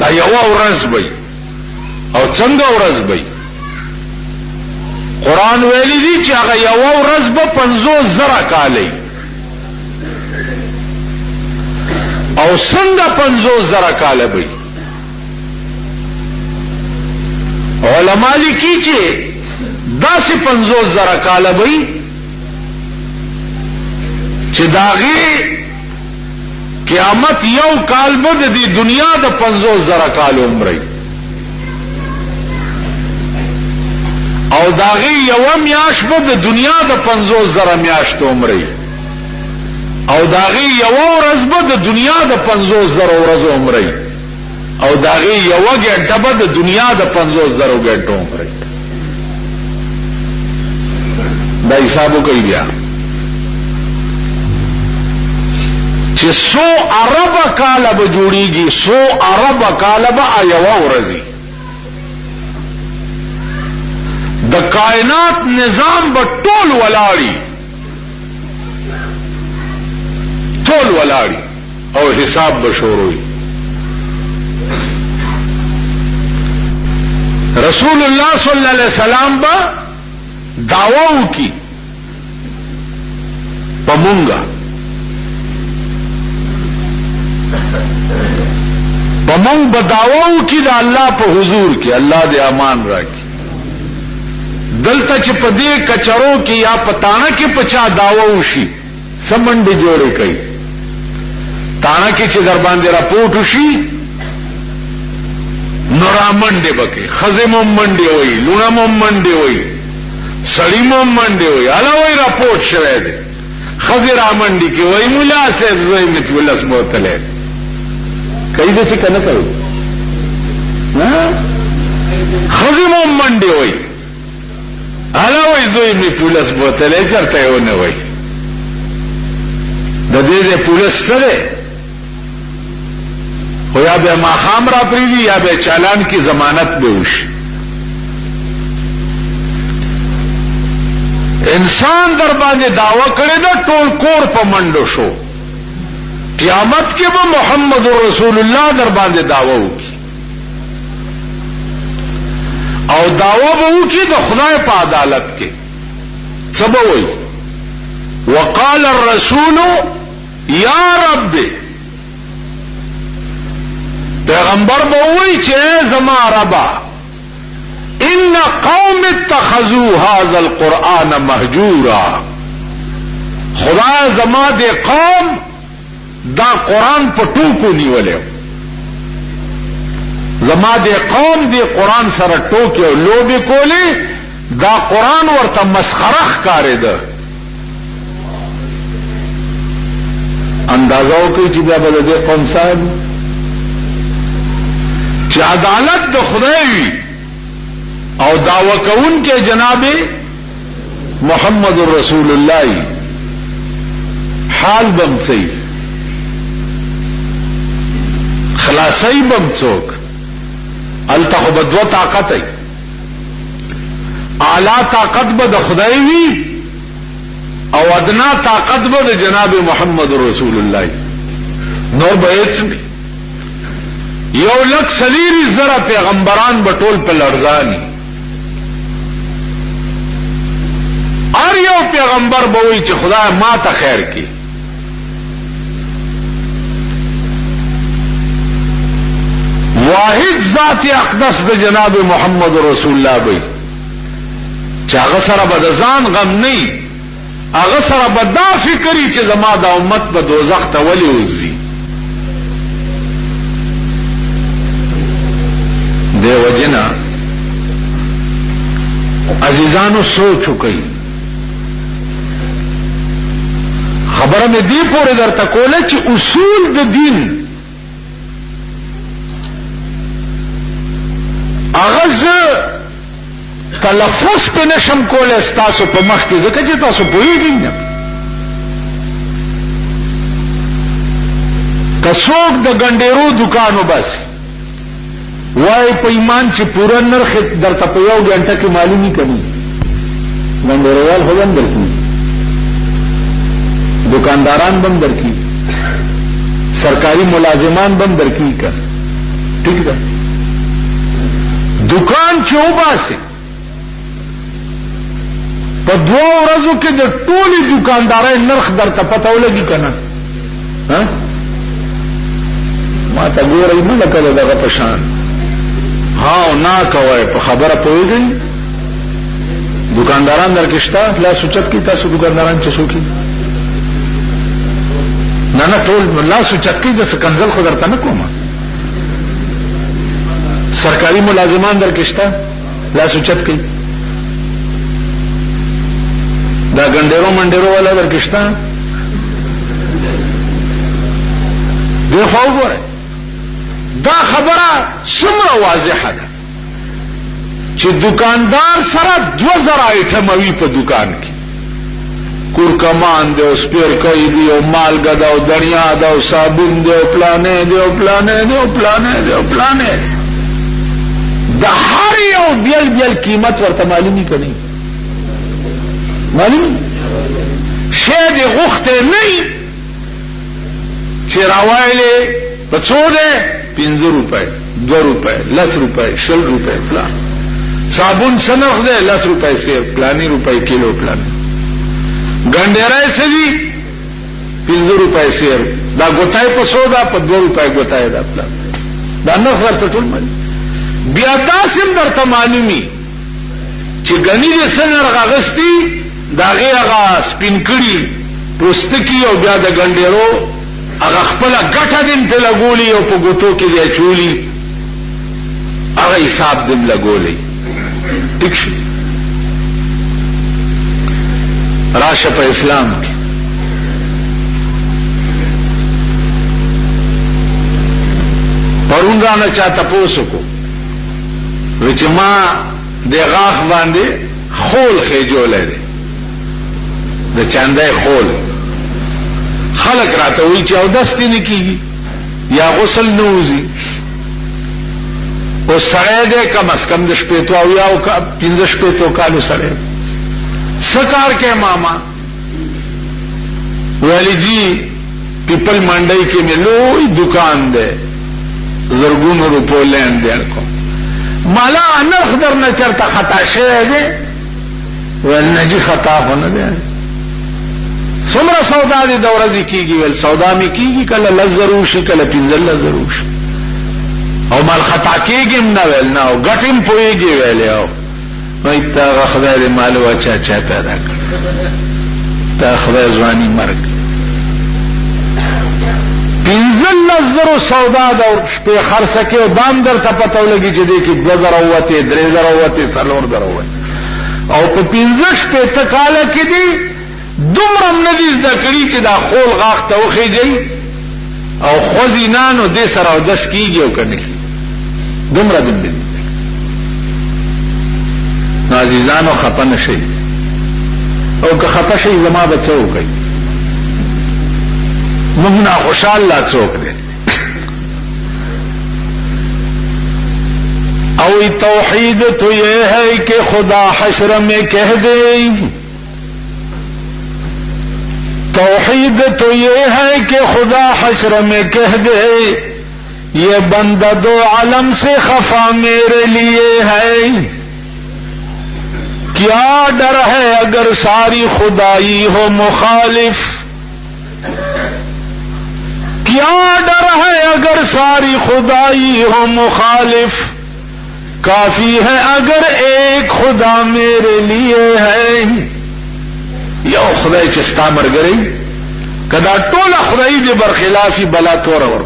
دا یو ورځ وي او څنګه ورځ وي؟ قرآن ویلی دی چې هغه یو ورځ به 50,000 کاله او څنګه 50,000 کاله وي؟ علماء لیکي چې داسې 50,000 کاله وي چې داغه قیامت یو کال به د دنیا د 50,000 کال عمر او داغه یو میاش به د دنیا د 50,000 میاشت عمر او داغه یو ورځ به د دنیا د 50,000 ورځ عمر او داغه یو غنټه به د دنیا د 50,000 غنټو عمر. دا حسابو کوي بیا چې 100 ارب کاله به جوړیږي، 100 ارب کاله به یو ورځي. د کائنات نظام به ټول ولاړی او حساب به شروعي. رسول الله صلی الله علیه وسلم به دعوا وکي پمونګه پمونګ به دعوا وکي د الله په حضور کې، الله دې امان راکړي. دلته چې په دې کچرو کې یا پتاڼه کې پچا دعوا وشي سمنډي جوړې کوي. تاڼه کې چې در باندې راپورټ وشي نورامنډه بکې خزمو منډه وي، لونمو منډه وي، سړیمو منډه وي، علاوه راپورټ شوه دي خزر منډي کې وای مولا صاحب زوی مت ولس موتله کوي دې څه کنه کوي ها خزمو منډه وي، علاوه زوی مت ولس موتله چرته ونه وي. د دې پولیس سره خو یا به ماخام را پریوی یا به چالان کی ضمانت به وشي. انسان در باندې دعوه کړی دا ټول کور په منډو شو. قیامت کې به محمد رسول الله در باندې دعوه وکي او دعوه به وکي د خدای په عدالت کې. څه به وایي؟ وقال الرسول یا رب، پیغمبر به وایي چې زما ربا ان قوم اتخذوا هذا القرآن مهجورا، خدا زما دې قوم دا قرآن په ټوکو نیولې، زما دې قوم دې قرآن سره ټوکې او لوبې کولې، دا قرآن ورته مسخره ښکارېده. اندازه وکړئ چې بیا به د دې قوم صاحب چې عدالت د خدای وي او دعوه کوونکې جناب محمد رسول الله حال بم صحیح خلاصي بم څوک الته بدو طاقت ای اعلی طاقت به د خدای وي او ادنا طاقت به د جناب محمد رسول الله نور به هیڅ یو لک سلیری زره پیغمبران به ټول په لړزانی، هر یو پیغمبر به وایي چې خدای ما ته خیر کړي. واحد ذات اقدس د جناب محمد رسول الله به چې هغه سره به د ځان غم نه، هغه سره به دا فکرې چې زما د امت به دوزخ ته ولې وځي. دے وجنا عزیزانو سوچ وکړئ. خبره مې دی پورې درته کوله چې اصول د دین هغه تلفظ په نشم کوله تاسو په مخ کې ځکه چې تاسو پوهیږئ نه. که څوک د ګنډېرو دکانو بس وای په ایمان چې پورا نرخ درته په یو غنټه کې معلومي کوي، ګنډېروال خو هم درکړي، دکانداران هم درکړي، سرکاري ملازمان هم درکړي، ٹھیک ده دکان چې وباسي په 2 ورځو کې د ټولي دکاندارۍ نرخ درته پته ولګي کنه ها ما ته ګورې نه لکه دغه پشان ها نه کوي په خبره پوهیږي دکانداران درکشتا لا سوچت کی تاسو دکانداران چې شو کی نه ټول لا سوچت کی د کنزل خو درته نه کومه سرکاری ملازمان درکشتا لا سوچت کی دا ګنډېرو منډېرو والا درکشتا دی خو وګوره دا خبره څومره واضحه ده چې دکاندار سره 2000 آیټم وي په دکان کې کورکمان دی او سپیر کوي دی او مالګه دا او دنیا دا او صابون دی او پلانې دی او پلانې دی او پلانې دی او پلانې د هر یو بیل بیل قیمت ورته معلومي کوي معلوم شی دی غوخته نه چې راوایلې په څو ده 15 روپے 2 روپے 10 روپے 20 روپے پلان صابون سنخ ده 10 روپے سے پلانی روپے کیلو پلان ګنډېرای سدي 15 روپے سے دا ګوتای په سودا په 2 روپے ګوتای دا پلان دا نه ورته ټول مانی بیا تاسو درته معلومي چې غنی دې سنر غغستی داغه هغه سپین کړي پوستکی او بیا د ګنډېرو هغه خپل ګټه دین ته لګولي او په ګوتو کې دی چولی هغه حساب دې لګولي ټیک شي راشه په اسلام کې پرون رانا چاته پوسوکو وچ ما د غاخ باندې خول خېجولې ده د چاندای خول خلق راته وی چې او دستی نه کیږي یا غسل نه وځي او سړی دې کم از کم د شپې تو او یا 15 شپې تو کالو سړی سکار کې ماما ویلی جی پیپل منډای کې مې لوی دکان ده زرګونو روپو لین دین کو مالا نرخ در نه چرته خطا شوی دی ول نجی خطا نه دی څومره سودا دي دوره دي کیږي ول سودا می کیږي کله لزروشي کله پنځل لزروشي او مال خطا کیږي نه ول نه او غټیم پويږي ویل او وای تا خدای دې مال واچا چا پیدا کړ تا خدای ځواني مرګ پنځل لزرو سودا د شپې خرڅه کې دام در ته پته ولګي چې دې کې 2000 وته 3000 وته 4000 وته او په 15 شپې ته کال کې دي دومره ندیز د کړي چې دا خول غاخ ته وخیږي او خوځینانو دې سره او دس کیږي او کنه دومره دې عزیزانو خپن شي او که خپه شي زما بچو کوي موږ نه خوشاله څوک دي او توحید تو یہ ہے کہ خدا حشر میں کہہ دے توحید تو یہ ہے کہ خدا حشر میں کہہ دے یہ بندہ 2 عالم سے خفا میرے لیے ہے کیا ڈر ہے اگر ساری خدائی ہو مخالف کیا ڈر ہے اگر ساری خدائی ہو مخالف کافی ہے اگر ایک خدا میرے لیے ہے یو خدای چې ستا مرګري کدا ټول خدای دې برخلافي بلا تور ور